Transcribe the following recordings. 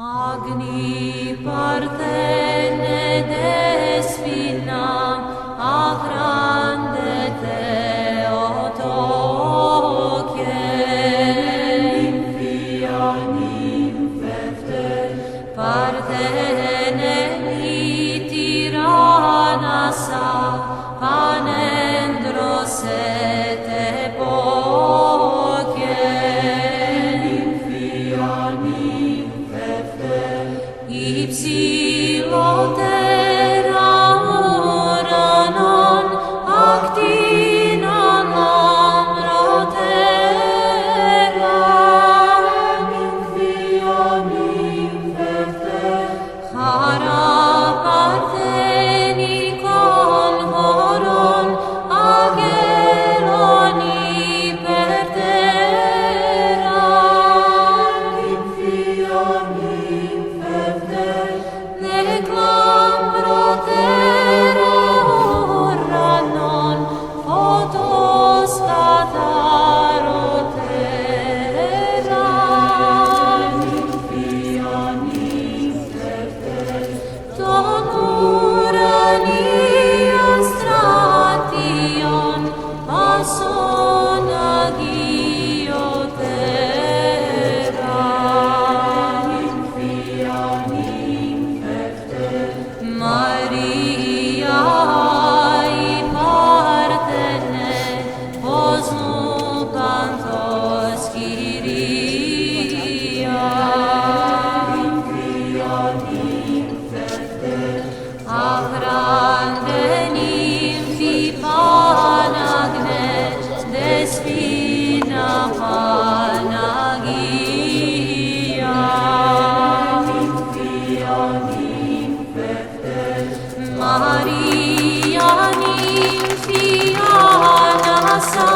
Agni Parthene despina, acrande Theotokie, nymphia nymphefte, Parthene tiranasa, panendrose tepokie, nymphia nymphefte, Ypsilotera uranon actinon lamrotera, nymphia nymphefte, chara parthenikon horon agelon hypertera, nymphia nymphefte, neclam protera uranon photos catarotera, nymphia nymphefte, ton uranion stration passon agiotera, nymphia nymphefte, Maria I Parthene posnukantos Kyria, nymphia nymphefte, acrande nymphi Panagne despina Panagia, nymphia nymphefte, Maria nymphia nasa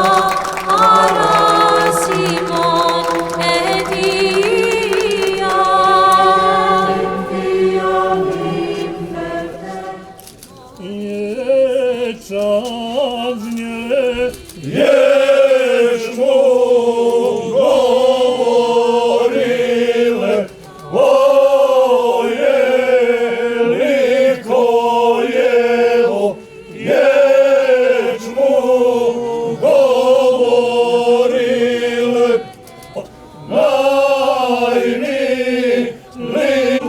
arasimon etia, nymphia nymphefte. Єчму говорили, воєлікоєло, єчму говорили, найні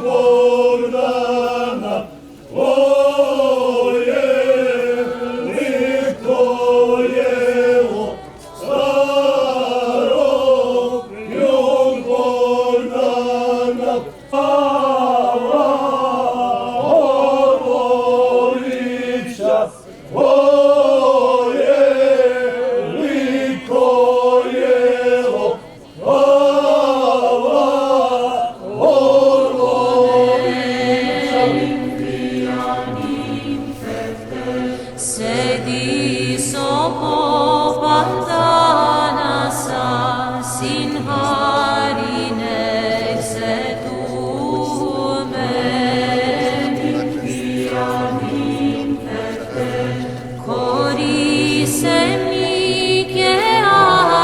Богдана, воєлікоєло, старо юн Богдана, Орволиця, воєлікоєло, Sedi sopo pantanasa sinharine exetume, nymphia nymphefte, coris emnice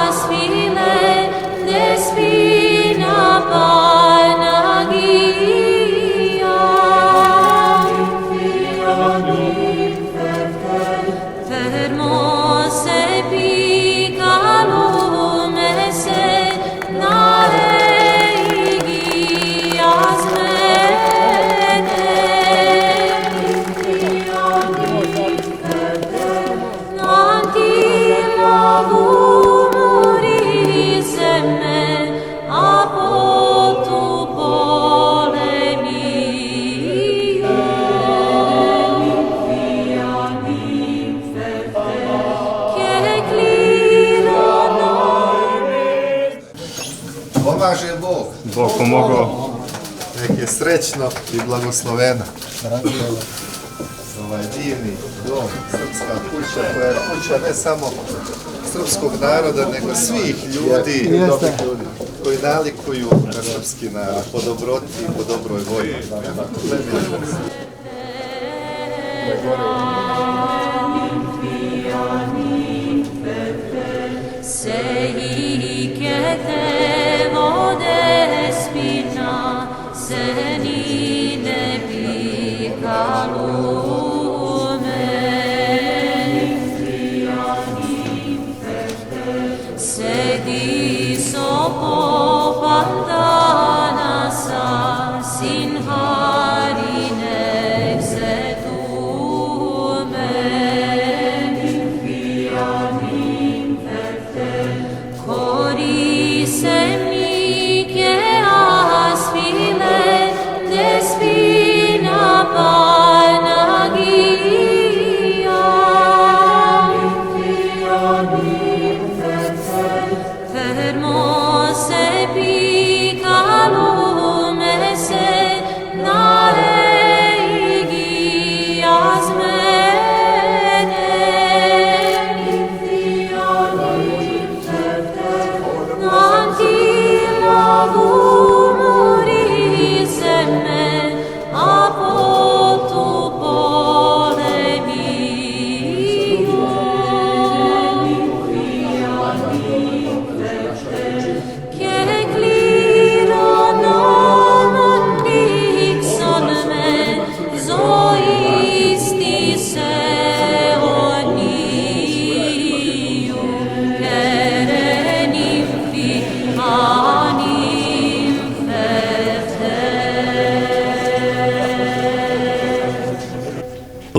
aspile despina Panagia, nymphia nymphefte, fermos epicalum esse nareigias mene, nymphia nymphefte, nantila humuris emme apotu polemie, nymphia nymphefte, Pomaže Bog. Bog pomogao. Nek je srećno i blagosloveno. Ovaj divni dom, srpska kuća, koja je kuća ne samo srpskog naroda, nego svih ljudi koji nalikuju na srpski narod, po dobroti i po dobroj volji. Sei che te vodespina, sei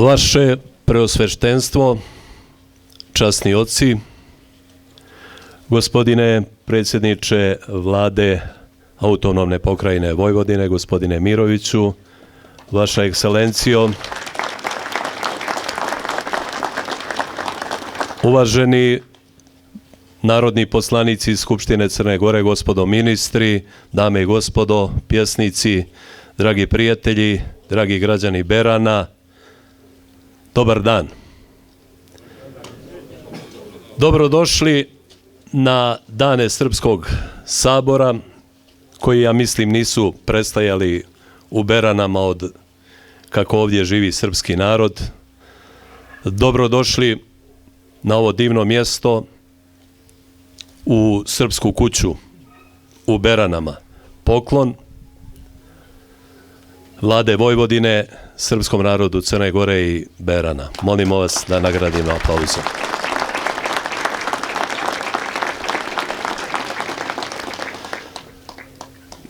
Vaše preosveštenstvo, časni oci, gospodine predsjedniče Vlade Autonomne pokrajine Vojvodine, gospodine Miroviću, Vaša ekscelencijo, uvaženi narodni poslanici Skupštine Crne Gore, gospodo ministri, dame i gospodo, pjesnici, dragi prijatelji, dragi građani Berana, dobar dan. Dobrodošli na dane Srpskog sabora, koji, ja mislim, nisu prestajali u Beranama od kako ovdje živi srpski narod. Dobrodošli na ovo divno mjesto, u Srpsku kuću u Beranama. Poklon Vlade Vojvodine srpskom narodu Crne Gore i Berana. Molimo vas da nagradimo aplauzom.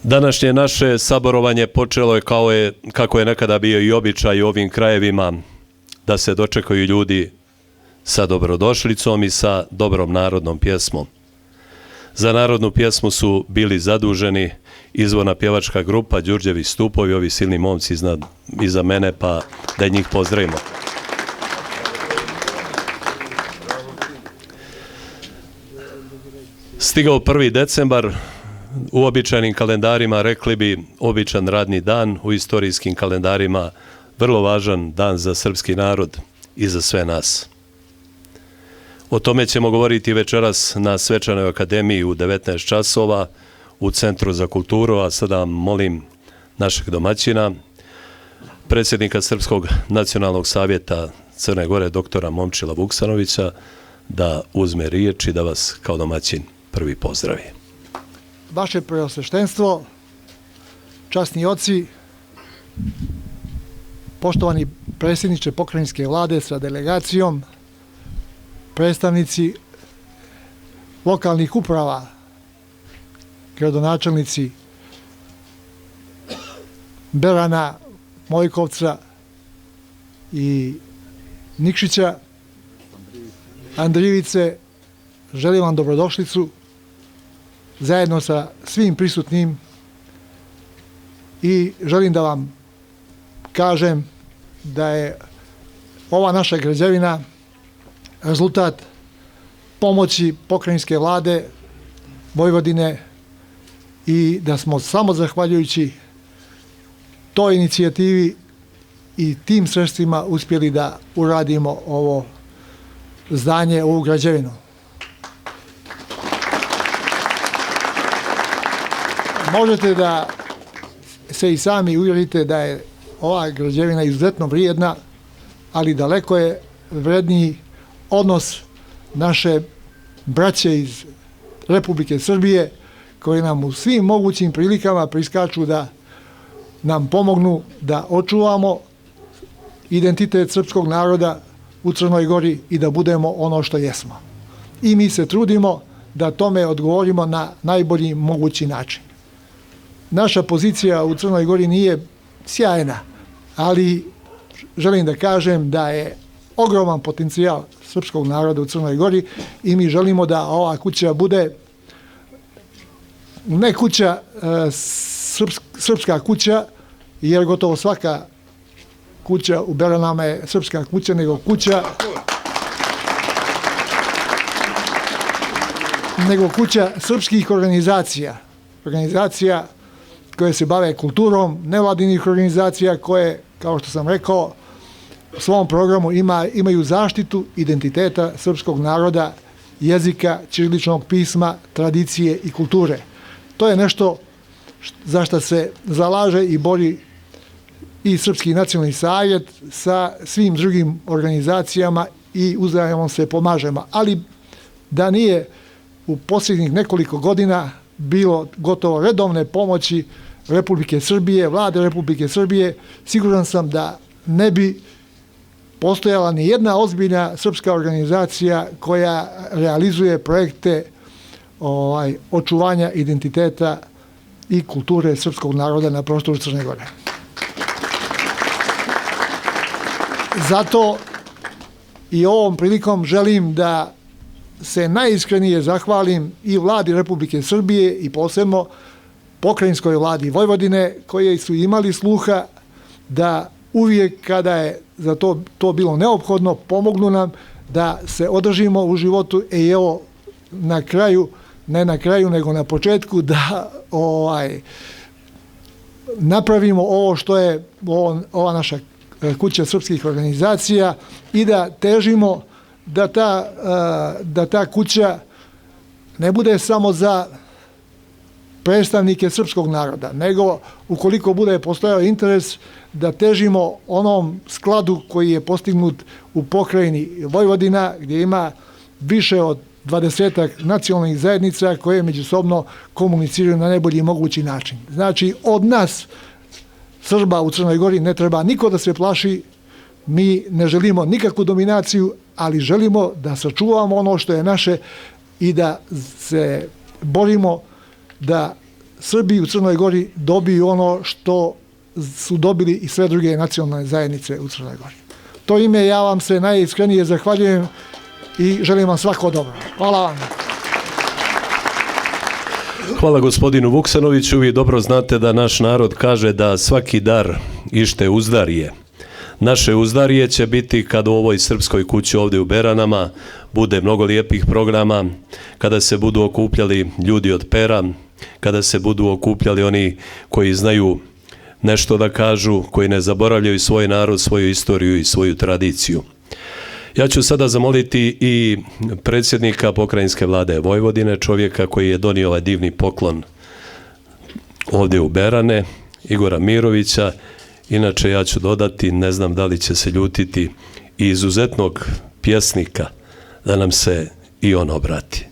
Današnje naše saborovanje počelo je kako je nekada bio i običaj u ovim krajevima, da se dočekaju ljudi sa dobrodošlicom i sa dobrom narodnom pjesmom. Za narodnu pjesmu su bili zaduženi izvorna pjevačka grupa Đurđevi stupovi, ovi silni momci iza mene, pa da njih pozdravimo. Stigao 1. decembar, u običajnim kalendarima rekli bi običan radni dan, u istorijskim kalendarima vrlo važan dan za srpski narod i za sve nas. O tome ćemo govoriti večeras na Svečanoj akademiji u 19 časova u Centru za kulturu, a sada molim našeg domaćina, predsjednika Srpskog nacionalnog savjeta Crne Gore, doktora Momčila Vuksanovića, da uzme riječ i da vas kao domaćin prvi pozdravi. Vaše preosveštenstvo, časni oci, poštovani predsjedniče pokrajinske vlade sa delegacijom, predstavnici lokalnih uprava, gradonačelnici Berana, Mojkovca i Nikšića, Andrijevice, želim vam dobrodošlicu zajedno sa svim prisutnim i želim da vam kažem da je ova naša građevina rezultat pomoći pokrajinske vlade Vojvodine i da smo samo zahvaljujući toj inicijativi i tim sredstvima uspjeli da uradimo ovo zdanje, ovu građevinu. Možete da se i sami uvjerite da je ova građevina izuzetno vrijedna, ali daleko je vredniji odnos naše braće iz Republike Srbije, koji nam u svim mogućim prilikama priskaču da nam pomognu da očuvamo identitet srpskog naroda u Crnoj Gori i da budemo ono što jesmo. I mi se trudimo da tome odgovorimo na najbolji mogući način. Naša pozicija u Crnoj Gori nije sjajna, ali želim da kažem da je ogroman potencijal srpskog naroda u Crnoj Gori i mi želimo da ova kuća bude ne kuća, srpska kuća, jer gotovo svaka kuća u Beranama je srpska kuća, nego kuća srpskih organizacija koje se bave kulturom, nevladinih organizacija koje, kao što sam rekao, u svom programu imaju zaštitu identiteta srpskog naroda, jezika, ćiriličnog pisma, tradicije i kulture. To je nešto za što se zalaže i bori i Srpski nacionalni savjet sa svim drugim organizacijama i uzajamno se pomažemo. Ali da nije u posljednjih nekoliko godina bilo gotovo redovne pomoći Republike Srbije, vlade Republike Srbije, siguran sam da ne bi postojala ni jedna ozbiljna srpska organizacija koja realizuje projekte očuvanja identiteta i kulture srpskog naroda na prostoru Crne Gore. zato i ovom prilikom želim da se najiskrenije zahvalim i vladi Republike Srbije i posebno pokrajinskoj vladi Vojvodine, koje su imali sluha da uvijek kada je za to bilo neophodno pomognu nam da se održimo u životu. I evo na kraju, ne na kraju nego na početku, da napravimo ovo što je ova naša kuća srpskih organizacija i da težimo da ta kuća ne bude samo za predstavnike srpskog naroda, nego ukoliko bude postojao interes da težimo onom skladu koji je postignut u pokrajini Vojvodina, gdje ima više od 20-ak nacionalnih zajednica koje međusobno komuniciraju na najbolji mogući način. Znači, od nas, Srba u Crnoj Gori, ne treba niko da se plaši, mi ne želimo nikakvu dominaciju, ali želimo da sačuvamo ono što je naše i da se borimo da Srbi u Crnoj Gori dobiju ono što su dobili i sve druge nacionalne zajednice u Crnoj Gori. To ime ja vam se najiskrenije zahvaljujem i želim vam svako dobro. Hvala vam. Hvala gospodinu Vuksanoviću. Vi dobro znate da naš narod kaže da svaki dar ište uzdarije. Naše uzdarije će biti kad u ovoj srpskoj kući ovdje u Beranama bude mnogo lijepih programa, kada se budu okupljali ljudi od pera, kada se budu okupljali oni koji znaju nešto da kažu, koji ne zaboravljaju svoj narod, svoju istoriju i svoju tradiciju. Ja ću sada zamoliti i predsjednika pokrajinske vlade Vojvodine, čovjeka koji je donio ovaj divni poklon ovdje u Berane, Igora Mirovića. Inače, ja ću dodati, ne znam da li će se ljutiti, i izuzetnog pjesnika da nam se i on obrati.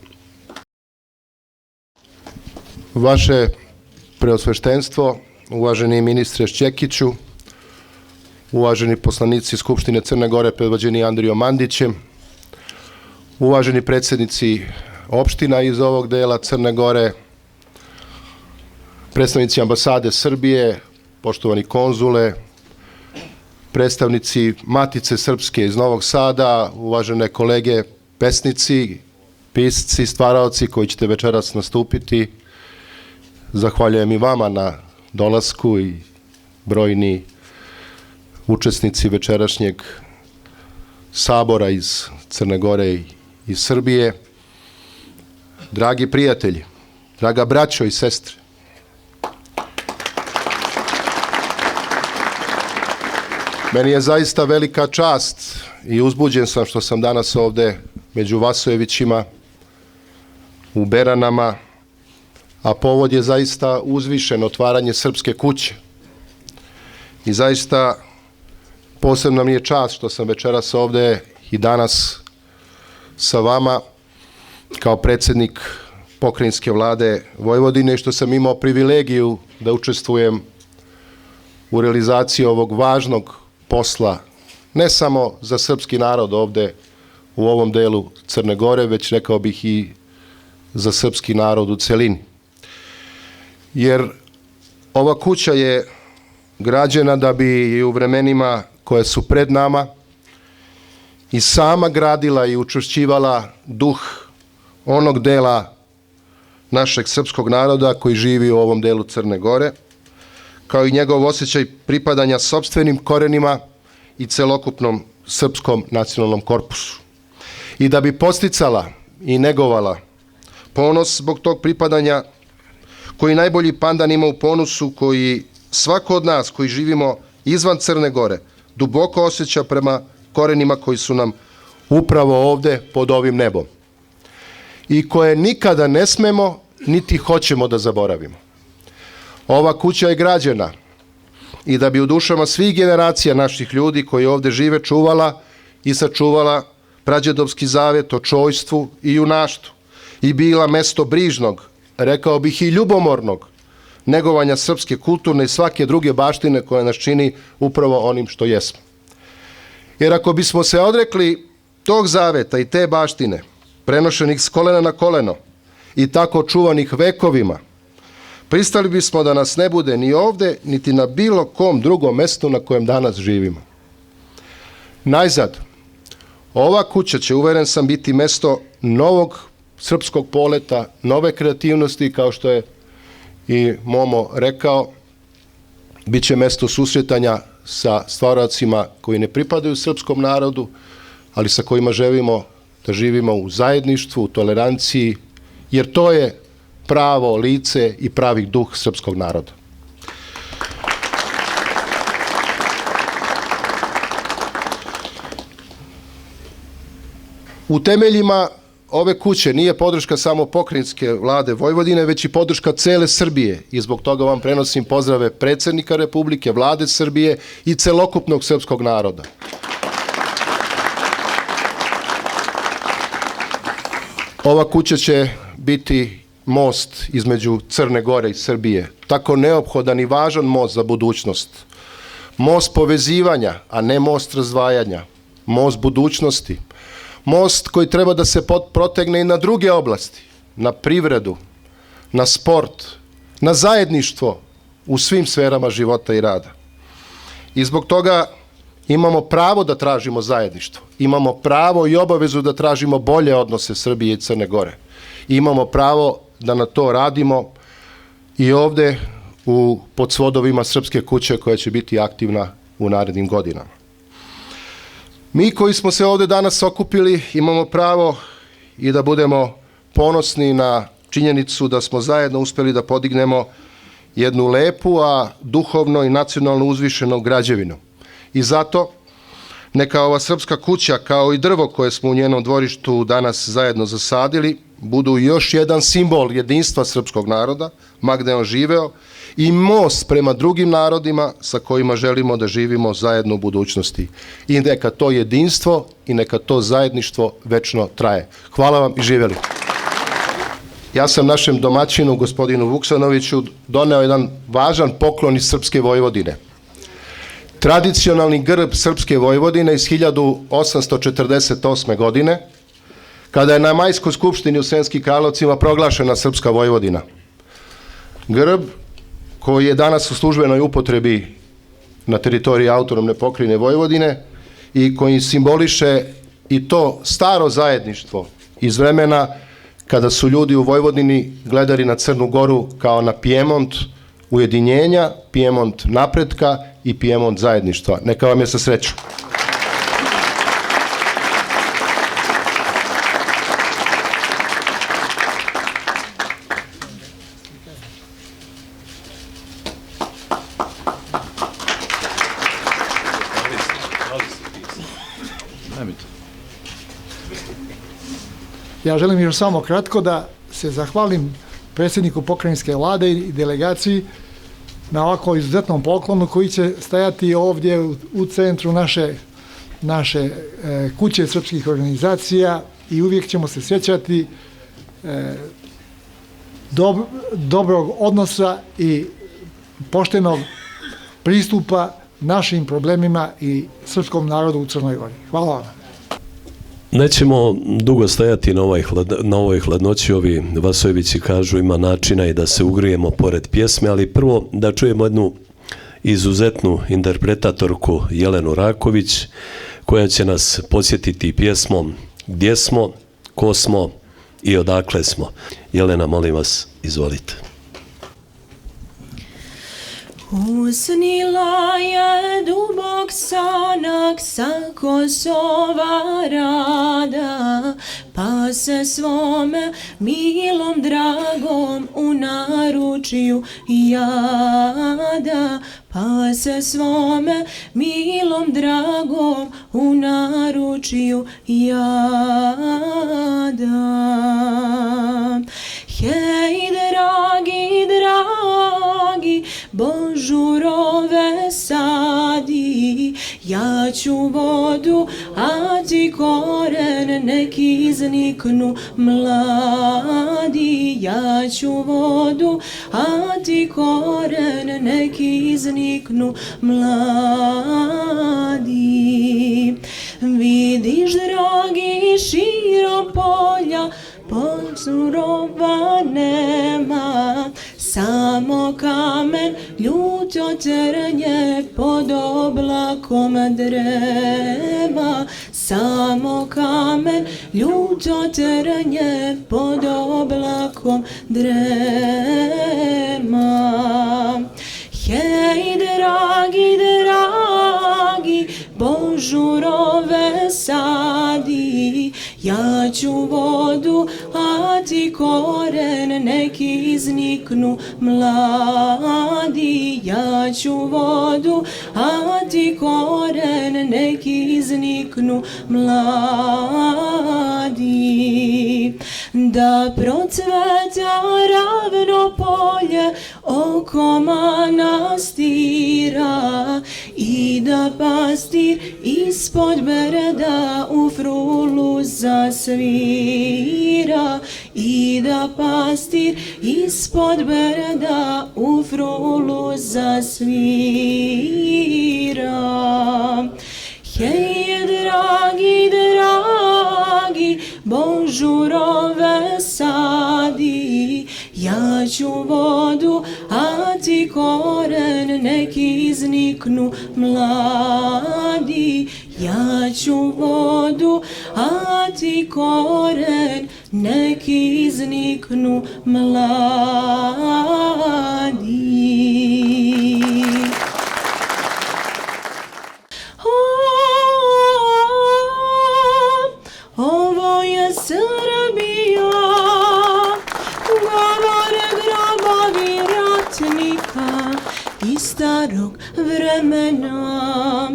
Vaše preosveštenstvo, uvaženi ministre Šćekiću, uvaženi poslanici Skupštine Crne Gore predvođeni Andrijom Mandićem, uvaženi predsjednici opština iz ovog dela Crne Gore, predstavnici ambasade Srbije, poštovani konzule, predstavnici Matice Srpske iz Novog Sada, uvažene kolege pesnici, pisci, stvaraoci koji ćete večeras nastupiti, zahvaljujem i vama na dolasku i brojni učesnici večerašnjeg sabora iz Crne Gore i iz Srbije. Dragi prijatelji, draga braćo i sestre, meni je zaista velika čast i uzbuđen sam što sam danas ovde među Vasojevićima u Beranama, a povod je zaista uzvišen otvaranje Srpske kuće. I zaista posebno mi je čast što sam večeras ovde i danas sa vama kao predsjednik pokrajinske vlade Vojvodine, što sam imao privilegiju da učestvujem u realizaciji ovog važnog posla, ne samo za srpski narod ovde u ovom delu Crne Gore, već rekao bih i za srpski narod u celini. Jer ova kuća je građena da bi i u vremenima koje su pred nama i sama gradila i učvršćivala duh onog dela našeg srpskog naroda koji živi u ovom delu Crne Gore, kao i njegov osjećaj pripadanja sopstvenim korenima i celokupnom srpskom nacionalnom korpusu. I da bi posticala i negovala ponos zbog tog pripadanja, koji najbolji pandan ima u ponosu, koji svako od nas koji živimo izvan Crne Gore duboko osjeća prema korenima koji su nam upravo ovde pod ovim nebom i koje nikada ne smemo niti hoćemo da zaboravimo. Ova kuća je građena i da bi u dušama svih generacija naših ljudi koji ovde žive čuvala i sačuvala prađedovski zavet o čojstvu i junaštvu i bila mesto brižnog, rekao bih i ljubomornog, negovanja srpske kulturne i svake druge baštine koja nas čini upravo onim što jesmo. Jer ako bismo se odrekli tog zaveta i te baštine, prenošenih s kolena na koleno i tako čuvanih vekovima, pristali bismo da nas ne bude ni ovde, niti na bilo kom drugom mestu na kojem danas živimo. Najzad, ova kuća će, uveren sam, biti mesto novog srpskog poleta, nove kreativnosti, kao što je i Momo rekao, bit će mesto susretanja sa stvaracima koji ne pripadaju srpskom narodu, ali sa kojima želimo da živimo u zajedništvu, u toleranciji, jer to je pravo lice i pravi duh srpskog naroda. U temeljima ove kuće nije podrška samo pokrajinske vlade Vojvodine, već i podrška cele Srbije i zbog toga vam prenosim pozdrave predsjednika Republike, vlade Srbije i celokupnog srpskog naroda. Ova kuća će biti most između Crne Gore i Srbije, tako neophodan i važan most za budućnost. Most povezivanja, a ne most razdvajanja. Most budućnosti. Most koji treba da se protegne i na druge oblasti, na privredu, na sport, na zajedništvo u svim sferama života i rada. I zbog toga imamo pravo da tražimo zajedništvo. Imamo pravo i obavezu da tražimo bolje odnose Srbije i Crne Gore. Imamo pravo da na to radimo i ovde pod svodovima Srpske kuće koja će biti aktivna u narednim godinama. Mi koji smo se ovde danas okupili imamo pravo i da budemo ponosni na činjenicu da smo zajedno uspeli da podignemo jednu lepu, a duhovno i nacionalno uzvišenu građevinu. I zato neka ova Srpska kuća kao i drvo koje smo u njenom dvorištu danas zajedno zasadili budu još jedan simbol jedinstva srpskog naroda, ma gde on živeo, i most prema drugim narodima sa kojima želimo da živimo zajedno u budućnosti. I neka to jedinstvo i neka to zajedništvo večno traje. Hvala vam i živeli. Ja sam našem domaćinu, gospodinu Vuksanoviću, doneo jedan važan poklon iz Srpske Vojvodine. Tradicionalni grb Srpske Vojvodine iz 1848. godine, kada je na Majskoj skupštini u Sremskim Karlovcima proglašena Srpska Vojvodina. Grb koji je danas u službenoj upotrebi na teritoriji autonomne pokrajine Vojvodine i koji simboliše i to staro zajedništvo iz vremena kada su ljudi u Vojvodini gledali na Crnu Goru kao na Pijemont ujedinjenja, Pijemont napretka i Pijemont zajedništva. Neka vam je sa srećom. Ja želim još samo kratko da se zahvalim predsjedniku pokrajinske vlade i delegaciji na ovako izuzetnom poklonu koji će stajati ovdje u centru naše kuće srpskih organizacija i uvijek ćemo se sjećati dobrog odnosa i poštenog pristupa našim problemima i srpskom narodu u Crnoj Gori. Hvala vam. Nećemo dugo stajati na ovoj hladnoći, ovi Vasojevići kažu ima načina i da se ugrijemo pored pjesme, ali prvo da čujemo jednu izuzetnu interpretatorku Jelenu Raković, koja će nas podsjetiti pjesmom Gdje smo, ko smo i odakle smo. Jelena, molim vas, izvolite. Usnila je dubok sanak sa Kosova rada, pa se svome milom dragom u naručju jada, pa se svome milom dragom u naručju jada. Hej, dragi, dragi, božurove sadi, ja ću vodu, a ti koren, nek izniknu mladi. Ja ću vodu, a ti koren, nek izniknu mladi. Vidiš, dragi, širom polja, surova nema, samo kamen ljuto trnje pod oblakom drema. samo kamen, ljuto trnje pod oblakom drema. Hej, dragi, dragi, božurove sadi, ja ću vodu, a ti koren, neki izniknu mladi. Ja ću vodu, a ti koren, neki izniknu mladi. Da procveta ravno polje oko manastira i da pastir ispod brda u frulu zasvira. I da pastir ispod brda u frulu zasvira. Hej, dragi, dragi, božurove sadi, ja ću vodu, a ti koren, neki izniknu mladi. Ja ću vodu, a ti koren, neki izniknu mladi. Ovo je Srbija, govore grobovi ratnika iz starog vremena.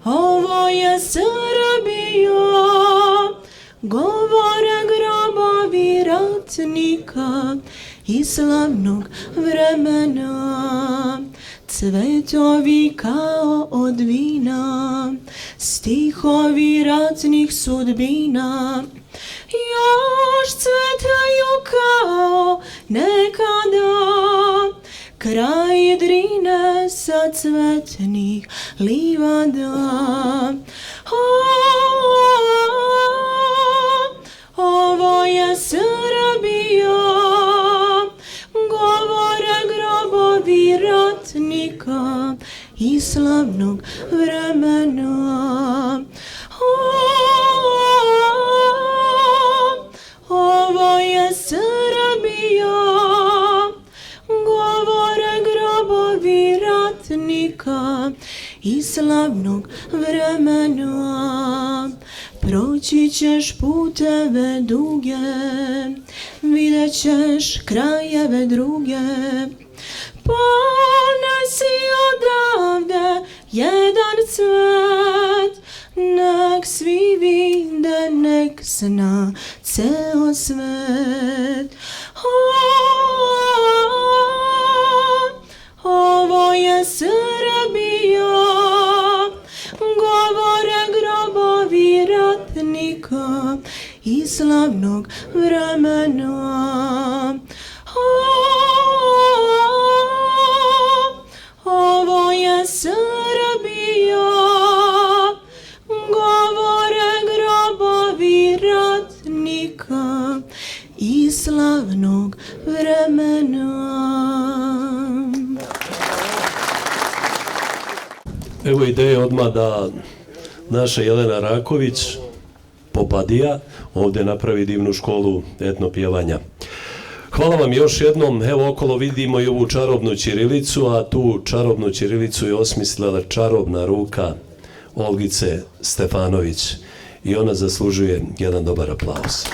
Ovo je Srbija, govore grobovi ratnika iz slavnog vremena. Cvetovi kao od vina, stihovi ratnih sudbina, još cvetaju kao nekada, kraj Drine sa cvetnih livada. Ovo je Srbija, govore grobovi ratnika iz slavnog vremena. Ovo je Srbija, govore grobovi ratnika iz slavnog vremena. Proći ćeš puteve duge, vidjet ćeš krajeve druge, ponesi odavde jedan cvet, nek svi vide, nek zna ceo svet. Ovo je Srbija, govore grobovi ratnika iz slavnog vremena. Ovo je Srbija, govore grobovi ratnika iz slavnog vremena. Evo ideje odmah da naša Jelena Raković, Popadija, ovdje napravi divnu školu etnopjevanja. Hvala vam još jednom. Evo okolo vidimo i ovu čarobnu ćirilicu, a tu čarobnu ćirilicu je osmislila čarobna ruka Olgice Stefanović i ona zaslužuje jedan dobar aplauz.